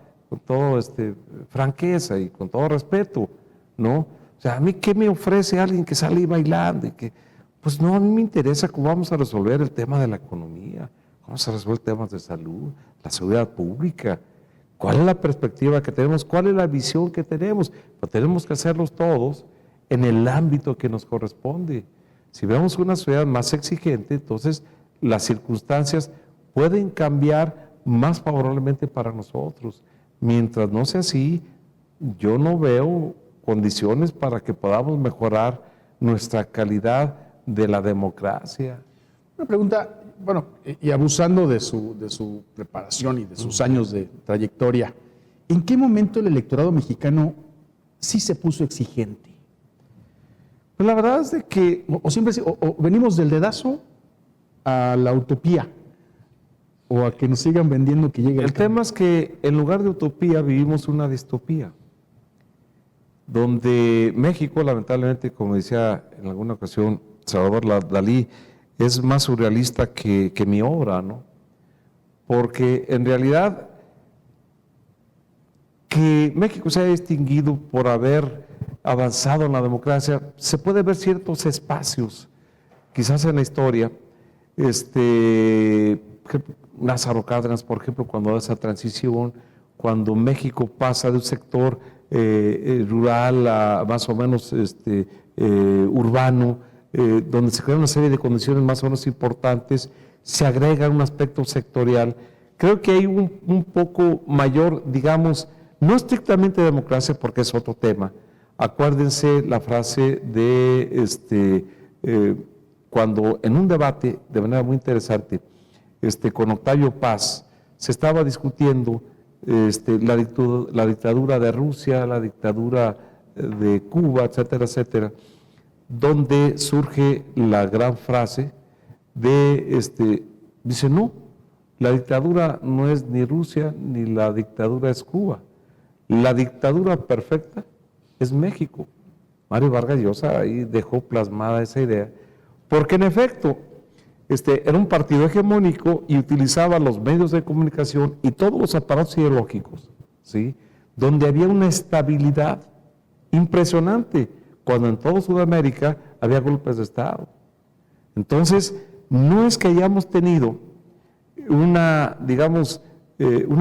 franqueza y con todo respeto, ¿no? O sea, a mí, ¿qué me ofrece alguien que sale bailando? Pues no, a mí me interesa cómo vamos a resolver el tema de la economía, vamos a resolver temas de salud, la seguridad pública, cuál es la perspectiva que tenemos, cuál es la visión que tenemos, pero tenemos que hacerlos todos en el ámbito que nos corresponde. Si vemos una sociedad más exigente, entonces las circunstancias pueden cambiar más favorablemente para nosotros. Mientras no sea así, yo no veo condiciones para que podamos mejorar nuestra calidad de la democracia. Una pregunta, bueno, y abusando de su preparación y de sus años de trayectoria, ¿en qué momento el electorado mexicano sí se puso exigente? Pues la verdad es de que o venimos del dedazo a la utopía, o a que nos sigan vendiendo que llegue el tema es que en lugar de utopía vivimos una distopía, donde México, lamentablemente, como decía en alguna ocasión Salvador Dalí, es más surrealista que mi obra, ¿no? Porque en realidad que México se haya distinguido por haber avanzado en la democracia, se puede ver ciertos espacios, quizás en la historia, Lázaro Cárdenas, por ejemplo, cuando da esa transición, cuando México pasa de un sector rural a más o menos urbano, donde se crean una serie de condiciones más o menos importantes, se agrega un aspecto sectorial. Creo que hay un poco mayor, digamos, no estrictamente democracia, porque es otro tema, acuérdense la frase de cuando en un debate de manera muy interesante con Octavio Paz se estaba discutiendo la dictadura de Rusia, la dictadura de Cuba, etcétera, etcétera, donde surge la gran frase dice, no, la dictadura no es ni Rusia ni la dictadura es Cuba, la dictadura perfecta es México. Mario Vargas Llosa ahí dejó plasmada esa idea, porque en efecto era un partido hegemónico y utilizaba los medios de comunicación y todos los aparatos ideológicos, ¿sí?, donde había una estabilidad impresionante, cuando en toda Sudamérica había golpes de Estado. Entonces, no es que hayamos tenido una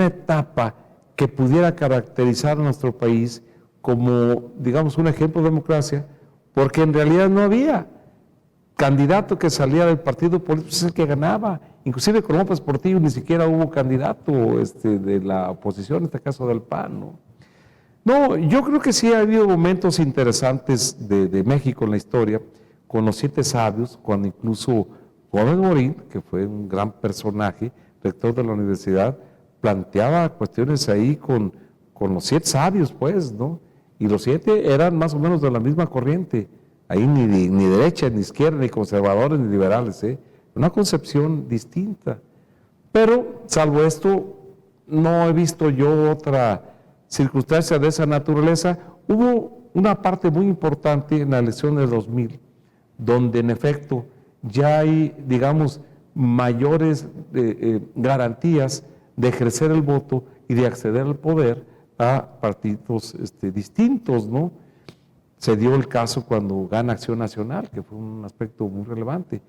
etapa que pudiera caracterizar a nuestro país como, digamos, un ejemplo de democracia, porque en realidad no había candidato que salía del partido político, es el que ganaba. Inclusive con López Portillo ni siquiera hubo candidato de la oposición, en este caso del PAN, ¿no? No, yo creo que sí ha habido momentos interesantes de México en la historia, con los 7 sabios, cuando incluso Gómez Morín, que fue un gran personaje, rector de la universidad, planteaba cuestiones ahí con los 7 sabios, pues, ¿no? Y los 7 eran más o menos de la misma corriente, ahí ni derecha, ni izquierda, ni conservadores, ni liberales, una concepción distinta. Pero, salvo esto, no he visto yo otra circunstancia de esa naturaleza. Hubo una parte muy importante en la elección de 2000, donde en efecto ya hay, digamos, mayores garantías de ejercer el voto y de acceder al poder a partidos distintos, ¿no? Se dio el caso cuando gana Acción Nacional, que fue un aspecto muy relevante. El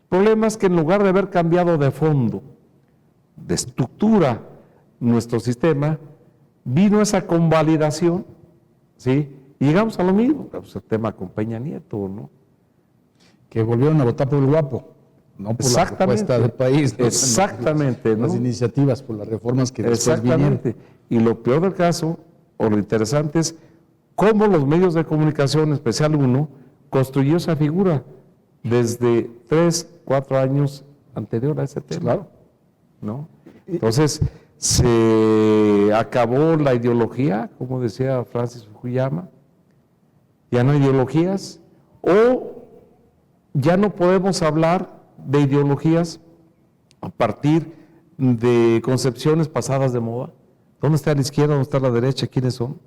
problema es que en lugar de haber cambiado de fondo, de estructura, nuestro sistema, vino esa convalidación, ¿sí? Y llegamos a lo mismo, pues el tema con Peña Nieto, ¿no? Que volvieron a votar por el guapo, no por la propuesta del país, ¿no? Exactamente, ¿no? Las iniciativas, por las reformas que después vinieron. Y lo peor del caso, o lo interesante es cómo los medios de comunicación, en especial uno, construyó esa figura desde 3, 4 años anterior a ese tema. Claro. ¿No? Entonces, se acabó la ideología, como decía Francis Fukuyama, ya no hay ideologías, o ya no podemos hablar de ideologías a partir de concepciones pasadas de moda. ¿Dónde está la izquierda? ¿Dónde está la derecha? ¿Quiénes son?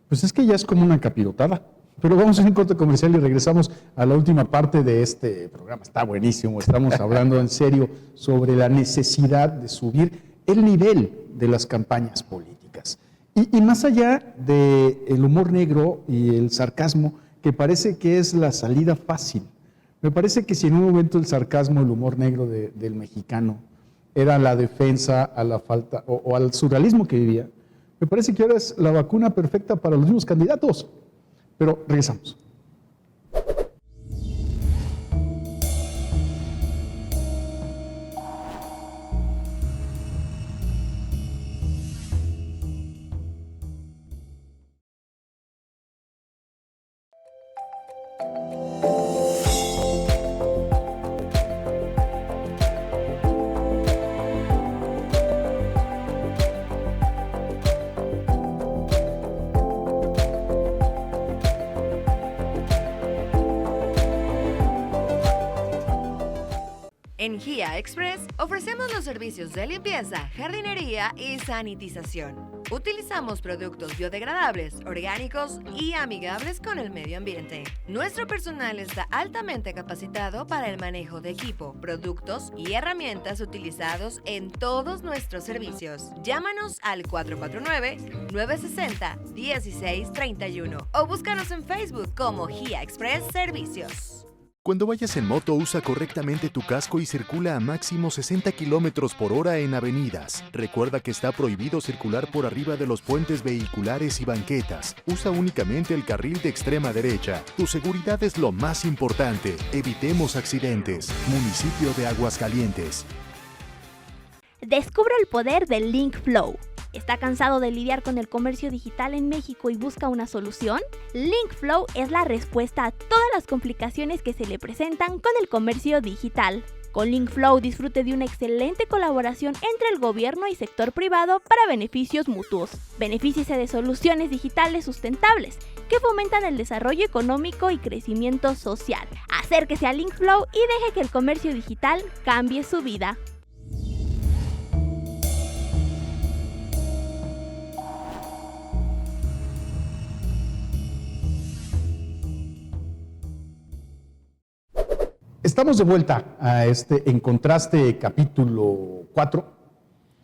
Pues es que ya es como una capirotada. Pero vamos a un corte comercial y regresamos a la última parte de este programa. Está buenísimo, estamos hablando en serio sobre la necesidad de subir el nivel de las campañas políticas. Y más allá del humor negro y el sarcasmo, que parece que es la salida fácil. Me parece que si en un momento el sarcasmo, el humor negro del mexicano era la defensa a la falta o al surrealismo que vivía, me parece que ahora es la vacuna perfecta para los mismos candidatos. Pero regresamos. En GIA Express ofrecemos los servicios de limpieza, jardinería y sanitización. Utilizamos productos biodegradables, orgánicos y amigables con el medio ambiente. Nuestro personal está altamente capacitado para el manejo de equipo, productos y herramientas utilizados en todos nuestros servicios. Llámanos al 449-960-1631 o búscanos en Facebook como GIA Express Servicios. Cuando vayas en moto, usa correctamente tu casco y circula a máximo 60 kilómetros por hora en avenidas. Recuerda que está prohibido circular por arriba de los puentes vehiculares y banquetas. Usa únicamente el carril de extrema derecha. Tu seguridad es lo más importante. Evitemos accidentes. Municipio de Aguascalientes. Descubre el poder del Link Flow. ¿Está cansado de lidiar con el comercio digital en México y busca una solución? LinkFlow es la respuesta a todas las complicaciones que se le presentan con el comercio digital. Con LinkFlow disfrute de una excelente colaboración entre el gobierno y sector privado para beneficios mutuos. Benefíciese de soluciones digitales sustentables que fomentan el desarrollo económico y crecimiento social. Acérquese a LinkFlow y deje que el comercio digital cambie su vida. Estamos de vuelta a este En Contraste capítulo 4,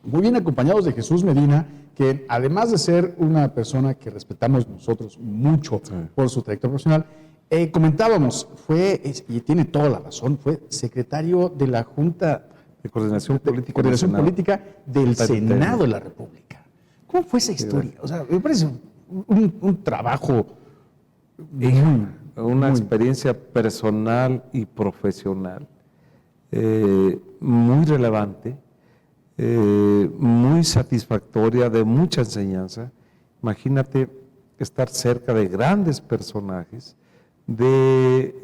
muy bien acompañados de Jesús Medina, que además de ser una persona que respetamos nosotros mucho por su trayectoria profesional, comentábamos, y tiene toda la razón, fue secretario de la Junta de Coordinación Política, Política del Senado de la República. ¿Cómo fue esa historia? O sea, me parece un trabajo una experiencia personal y profesional muy relevante, muy satisfactoria, de mucha enseñanza. Imagínate estar cerca de grandes personajes, de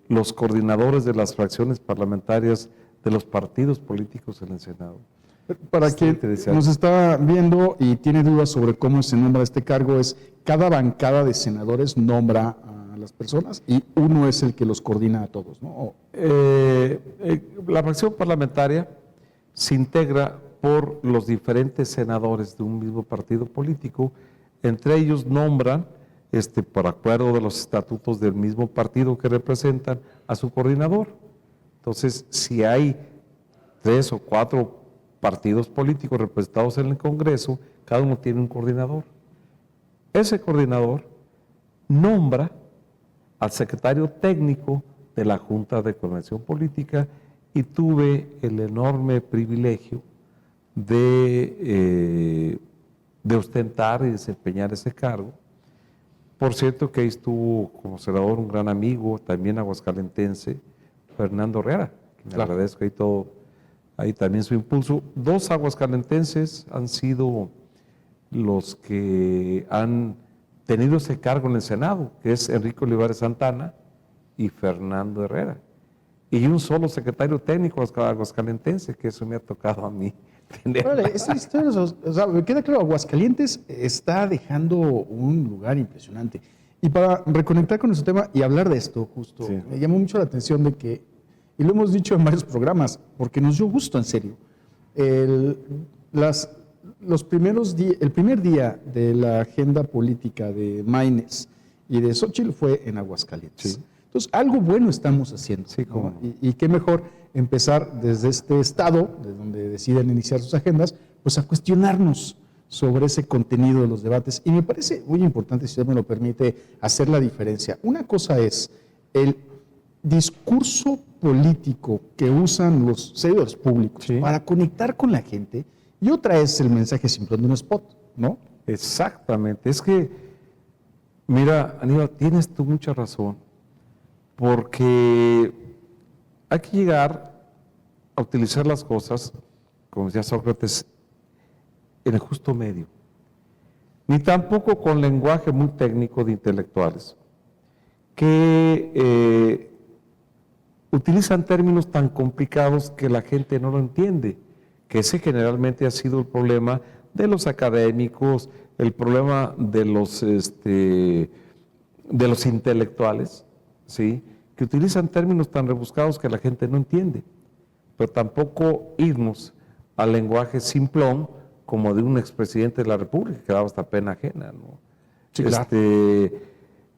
los coordinadores de las fracciones parlamentarias de los partidos políticos en el Senado. Para quien nos está viendo y tiene dudas sobre cómo se nombra este cargo, es cada bancada de senadores nombra a las personas y uno es el que los coordina a todos, ¿no? La fracción parlamentaria se integra por los diferentes senadores de un mismo partido político. Entre ellos nombran, por acuerdo de los estatutos del mismo partido que representan, a su coordinador. Entonces, si hay 3 o 4 partidos políticos representados en el Congreso, cada uno tiene un coordinador. Ese coordinador nombra al secretario técnico de la Junta de Coordinación Política y tuve el enorme privilegio de ostentar y desempeñar ese cargo. Por cierto que ahí estuvo como senador un gran amigo, también aguascalentense, Fernando Herrera, que le agradezco ahí también su impulso. 2 aguascalentenses han sido los que han tenido ese cargo en el Senado, que es Enrique Olivares Santana y Fernando Herrera. Y un solo secretario técnico aguascalentense, que eso me ha tocado a mí tener. Vale, esta historia, o sea, me queda claro, Aguascalientes está dejando un lugar impresionante. Y para reconectar con nuestro tema y hablar de esto, justo, sí, me llamó mucho la atención de que, y lo hemos dicho en varios programas, porque nos dio gusto, en serio, el primer día de la agenda política de Maynes y de Xóchitl fue en Aguascalientes. Sí. Entonces, algo bueno estamos haciendo. Sí, ¿no? Y qué mejor empezar desde este estado, de donde deciden iniciar sus agendas, pues a cuestionarnos sobre ese contenido de los debates. Y me parece muy importante, si usted me lo permite, hacer la diferencia. Una cosa es el discurso político que usan los servidores públicos, sí, para conectar con la gente, y otra es el mensaje simple de un spot, ¿no? Exactamente. Es que, mira, Aníbal, tienes tú mucha razón, porque hay que llegar a utilizar las cosas, como decía Sócrates, en el justo medio, ni tampoco con lenguaje muy técnico de intelectuales, que utilizan términos tan complicados que la gente no lo entiende, que ese generalmente ha sido el problema de los académicos, el problema de los intelectuales, ¿sí?, que utilizan términos tan rebuscados que la gente no entiende, pero tampoco irnos al lenguaje simplón como de un expresidente de la República, que daba hasta pena ajena, ¿no? Sí, claro.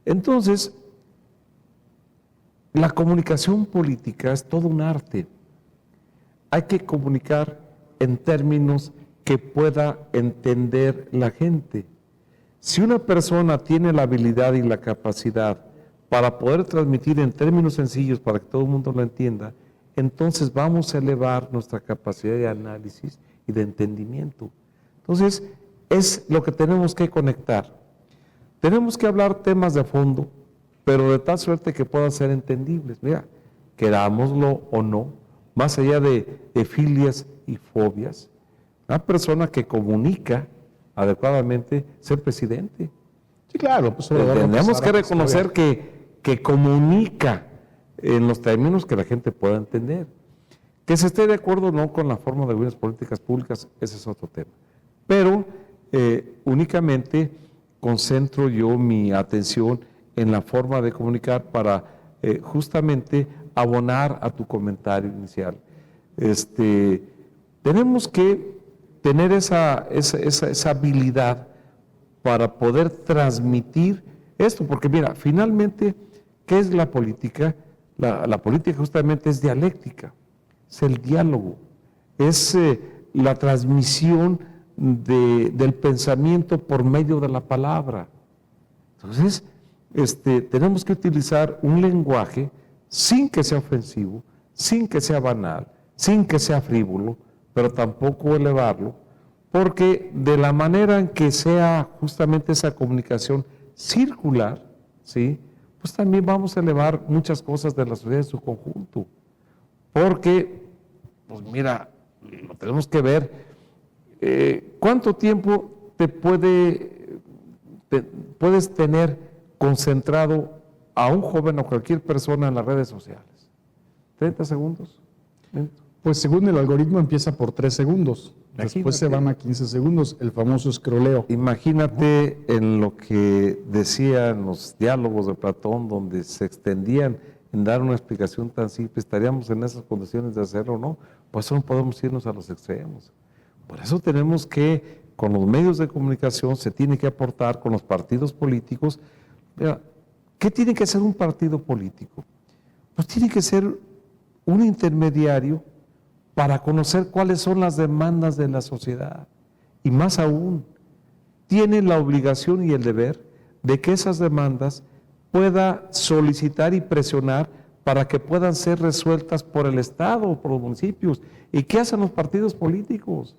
Entonces, la comunicación política es todo un arte. Hay que comunicar en términos que pueda entender la gente. Si una persona tiene la habilidad y la capacidad para poder transmitir en términos sencillos para que todo el mundo lo entienda, entonces vamos a elevar nuestra capacidad de análisis y de entendimiento. Entonces, es lo que tenemos que conectar. Tenemos que hablar temas de fondo, pero de tal suerte que puedan ser entendibles. Mira, querámoslo o no, más allá de filias y fobias, Una persona que comunica adecuadamente ser presidente. Sí, claro. Pues, Tenemos que reconocer que comunica en los términos que la gente pueda entender. Que se esté de acuerdo o no con la forma de algunas políticas públicas, ese es otro tema. Pero únicamente concentro yo mi atención en la forma de comunicar para justamente abonar a tu comentario inicial. Tenemos que tener esa habilidad para poder transmitir esto, porque mira, finalmente, ¿qué es la política? La política justamente es dialéctica, es el diálogo, es la transmisión del pensamiento por medio de la palabra. Entonces, tenemos que utilizar un lenguaje sin que sea ofensivo, sin que sea banal, sin que sea frívolo, pero tampoco elevarlo, porque de la manera en que sea justamente esa comunicación circular, ¿sí?, pues también vamos a elevar muchas cosas de la sociedad en su conjunto. Porque, pues mira, lo tenemos que ver, ¿cuánto tiempo puedes tener concentrado a un joven o cualquier persona en las redes sociales? ¿30 segundos? Pues según el algoritmo empieza por 3 segundos. Después se van a 15 segundos, el famoso escroleo. Imagínate en lo que decían los diálogos de Platón, donde se extendían en dar una explicación tan simple. ¿Estaríamos en esas condiciones de hacerlo o no? Por eso no podemos irnos a los extremos. Por eso tenemos que, con los medios de comunicación, se tiene que aportar con los partidos políticos. Mira, ¿qué tiene que hacer un partido político? Pues tiene que ser un intermediario para conocer cuáles son las demandas de la sociedad. Y más aún, tiene la obligación y el deber de que esas demandas pueda solicitar y presionar para que puedan ser resueltas por el Estado o por los municipios. ¿Y qué hacen los partidos políticos?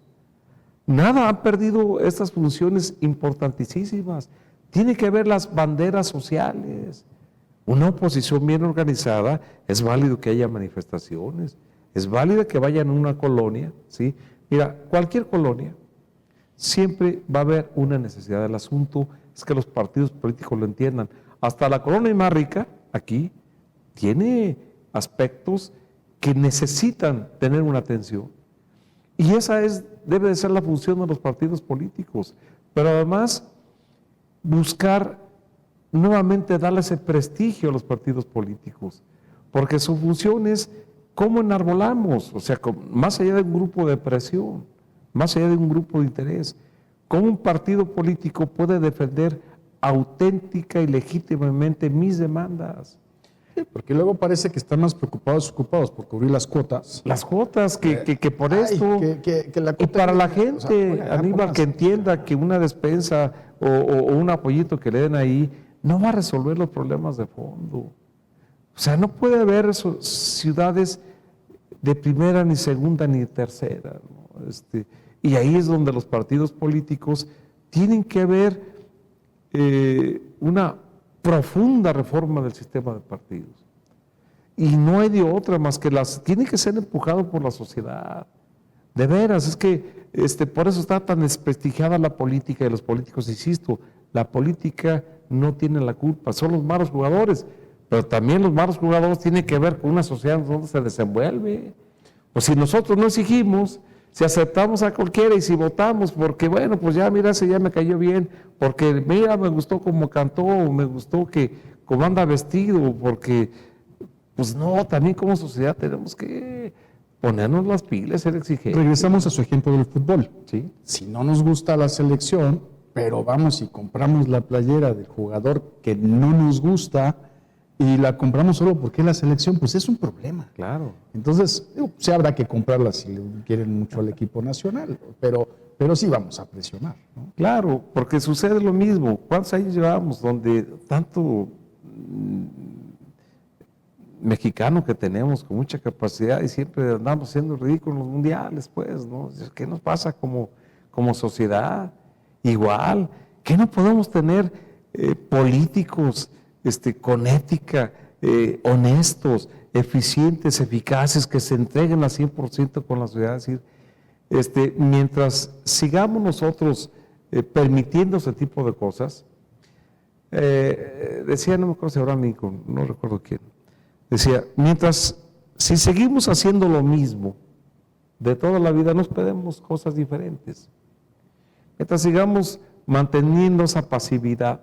Nada, han perdido estas funciones importantísimas. Tiene que haber las banderas sociales. Una oposición bien organizada, es válido que haya manifestaciones, es válido que vayan a una colonia, ¿sí? Mira, cualquier colonia, siempre va a haber una necesidad. El asunto es que los partidos políticos lo entiendan. Hasta la colonia más rica, aquí, tiene aspectos que necesitan tener una atención. Y esa debe de ser la función de los partidos políticos. Pero además, buscar nuevamente darle ese prestigio a los partidos políticos. Porque su función es cómo enarbolamos, o sea, más allá de un grupo de presión, más allá de un grupo de interés, cómo un partido político puede defender auténtica y legítimamente mis demandas. Porque luego parece que están más ocupados por cubrir las cuotas. Las cuotas que por esto, la y para la gente, o sea, oiga, Aníbal, que entienda que una despensa o un apoyito que le den ahí no va a resolver los problemas de fondo. O sea, no puede haber ciudades de primera, ni segunda, ni tercera, ¿no? Y ahí es donde los partidos políticos tienen que ver una profunda reforma del sistema de partidos. Y no hay de otra más que tiene que ser empujado por la sociedad. De veras, es que por eso está tan desprestigiada la política y los políticos. Insisto, la política no tiene la culpa, son los malos jugadores, pero también los malos jugadores tienen que ver con una sociedad donde se desenvuelve. Pues si nosotros no exigimos, si aceptamos a cualquiera y si votamos, porque bueno, pues ya mira, ese ya me cayó bien, porque mira, me gustó cómo cantó, me gustó cómo anda vestido, porque pues no, también como sociedad tenemos que ponernos las pilas, ser exigentes. Regresamos a su ejemplo del fútbol. ¿Sí? Si no nos gusta la selección, pero vamos y compramos la playera del jugador que no nos gusta y la compramos solo porque es la selección, pues es un problema. Claro. Entonces, se habrá que comprarla si le quieren mucho al equipo nacional, pero sí vamos a presionar, ¿no? Claro, porque sucede lo mismo. ¿Cuántos años llevamos donde tanto mexicano que tenemos con mucha capacidad y siempre andamos siendo ridículos en los mundiales, pues, ¿no? ¿Qué nos pasa como sociedad? Igual, ¿qué no podemos tener políticos con ética, honestos, eficientes, eficaces, que se entreguen al 100% con la sociedad? Es decir, mientras sigamos nosotros permitiendo ese tipo de cosas, decía, no me acuerdo si ahora no recuerdo quién, decía, si seguimos haciendo lo mismo de toda la vida, no esperemos cosas diferentes. Mientras sigamos manteniendo esa pasividad,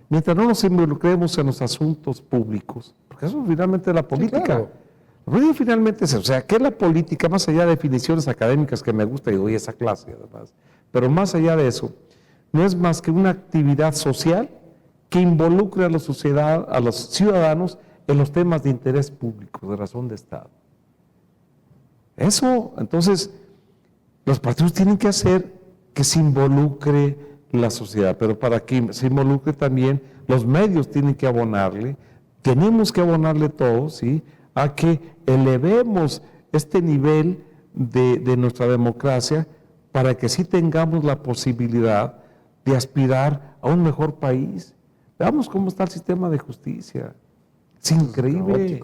mientras no nos involucremos en los asuntos públicos, porque eso finalmente es la política. Sí, claro. La política finalmente es eso. O sea, ¿qué es la política? Más allá de definiciones académicas que me gusta y doy esa clase además, pero más allá de eso, no es más que una actividad social que involucre a la sociedad, a los ciudadanos en los temas de interés público, de razón de Estado. Eso, entonces, los partidos tienen que hacer que se involucre la sociedad, pero para que se involucre también, los medios tienen que abonarle, tenemos que abonarle todos, ¿sí?, a que elevemos este nivel de nuestra democracia para que sí tengamos la posibilidad de aspirar a un mejor país. Veamos cómo está el sistema de justicia. Es increíble.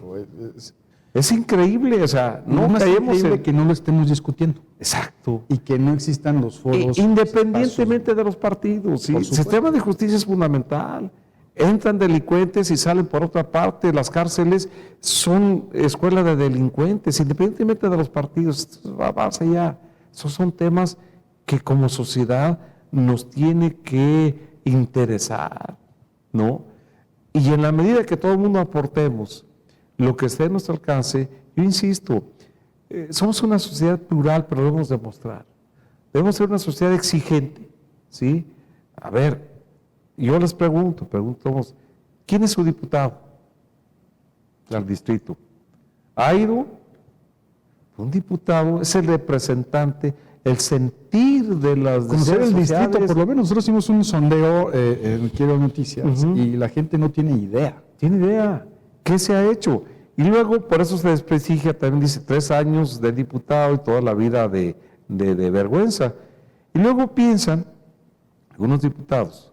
Es increíble, o sea, no caemos en que no lo estemos discutiendo. Exacto. Y que no existan los foros. Independientemente de los partidos, ¿sí? El sistema de justicia es fundamental. Entran delincuentes y salen por otra parte. Las cárceles son escuelas de delincuentes, independientemente de los partidos. Va más allá. Esos son temas que como sociedad nos tiene que interesar, ¿no? Y en la medida que todo el mundo aportemos lo que esté a nuestro alcance, yo insisto, somos una sociedad plural, pero debemos demostrar. Debemos ser una sociedad exigente, ¿sí? A ver, yo les preguntamos, ¿quién es su diputado al distrito? ¿Ha ido? Un diputado es el representante, el sentir de las conocer el sociales. distrito, por lo menos nosotros hicimos un sondeo en Quiero Noticias y la gente no tiene idea. Tiene idea. ¿Qué se ha hecho? Y luego, por eso se desprestigia, también dice 3 años de diputado y toda la vida de vergüenza. Y luego piensan, algunos diputados,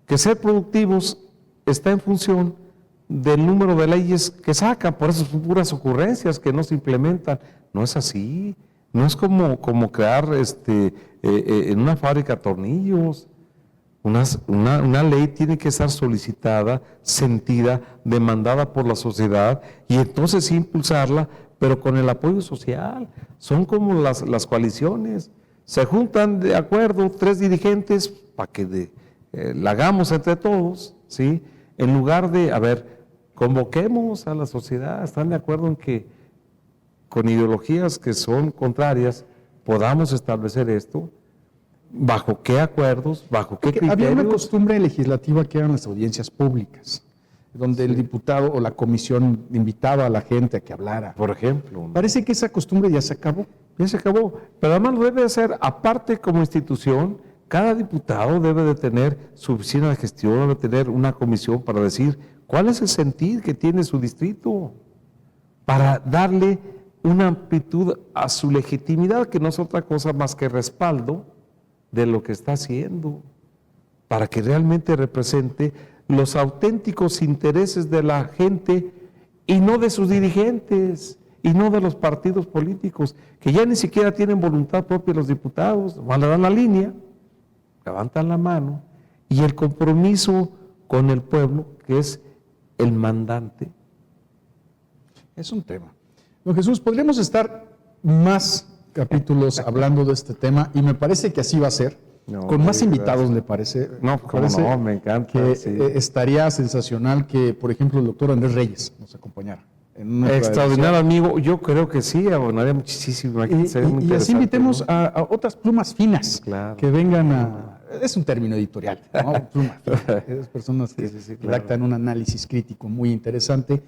que ser productivos está en función del número de leyes que sacan, por eso son puras ocurrencias que no se implementan. No es así, no es como crear en una fábrica tornillos. Una ley tiene que estar solicitada, sentida, demandada por la sociedad y entonces sí impulsarla, pero con el apoyo social. Son como las coaliciones. Se juntan de acuerdo 3 dirigentes para que la hagamos entre todos, ¿sí? En lugar de, convoquemos a la sociedad, ¿están de acuerdo en que con ideologías que son contrarias podamos establecer esto? ¿Bajo qué acuerdos? ¿Bajo qué criterios? Había una costumbre legislativa que eran las audiencias públicas, donde el diputado o la comisión invitaba a la gente a que hablara. Por ejemplo. ¿No? Parece que esa costumbre ya se acabó. Ya se acabó. Pero además lo debe hacer, aparte como institución, cada diputado debe de tener su oficina de gestión, debe tener una comisión para decir cuál es el sentir que tiene su distrito, para darle una amplitud a su legitimidad, que no es otra cosa más que respaldo de lo que está haciendo, para que realmente represente los auténticos intereses de la gente y no de sus dirigentes y no de los partidos políticos, que ya ni siquiera tienen voluntad propia los diputados, nomás le dan la línea, levantan la mano, y el compromiso con el pueblo, que es el mandante. Es un tema. Don Jesús, podríamos estar más capítulos hablando de este tema y me parece que así va a ser, con más invitados, ¿le parece? No, cómo no, me encanta. Que sí. estaría sensacional que, por ejemplo, el doctor Andrés Reyes nos acompañara. Extraordinario amigo, yo creo que sí, abonaría muchísimo. Y así invitemos, ¿no?, a otras plumas finas, claro, que vengan a... Es un término editorial, ¿no? Pluma fina. Es personas que redactan un análisis crítico muy interesante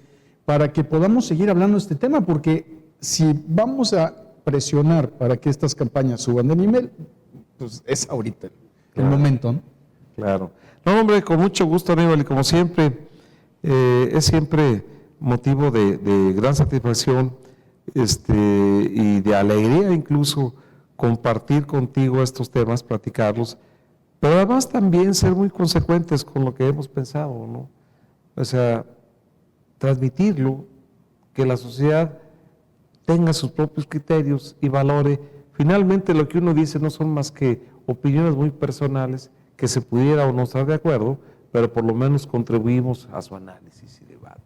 para que podamos seguir hablando de este tema, porque si vamos a presionar para que estas campañas suban de nivel, pues es ahorita el momento, ¿no? Claro. No, hombre, con mucho gusto, Aníbal, y como siempre, es siempre motivo de gran satisfacción y de alegría incluso compartir contigo estos temas, platicarlos, pero además también ser muy consecuentes con lo que hemos pensado, ¿no? O sea, transmitirlo, que la sociedad tenga sus propios criterios y valore Finalmente lo que uno dice no son más que opiniones muy personales que se pudiera o no estar de acuerdo, pero por lo menos contribuimos a su análisis y debate.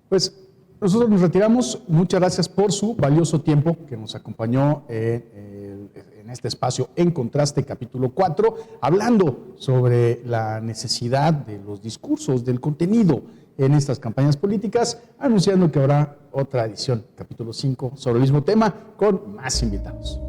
Pues nosotros nos retiramos. Muchas gracias por su valioso tiempo que nos acompañó en este espacio En Contraste, capítulo 4, hablando sobre la necesidad de los discursos, del contenido en estas campañas políticas, anunciando que habrá otra edición, capítulo 5, sobre el mismo tema, con más invitados.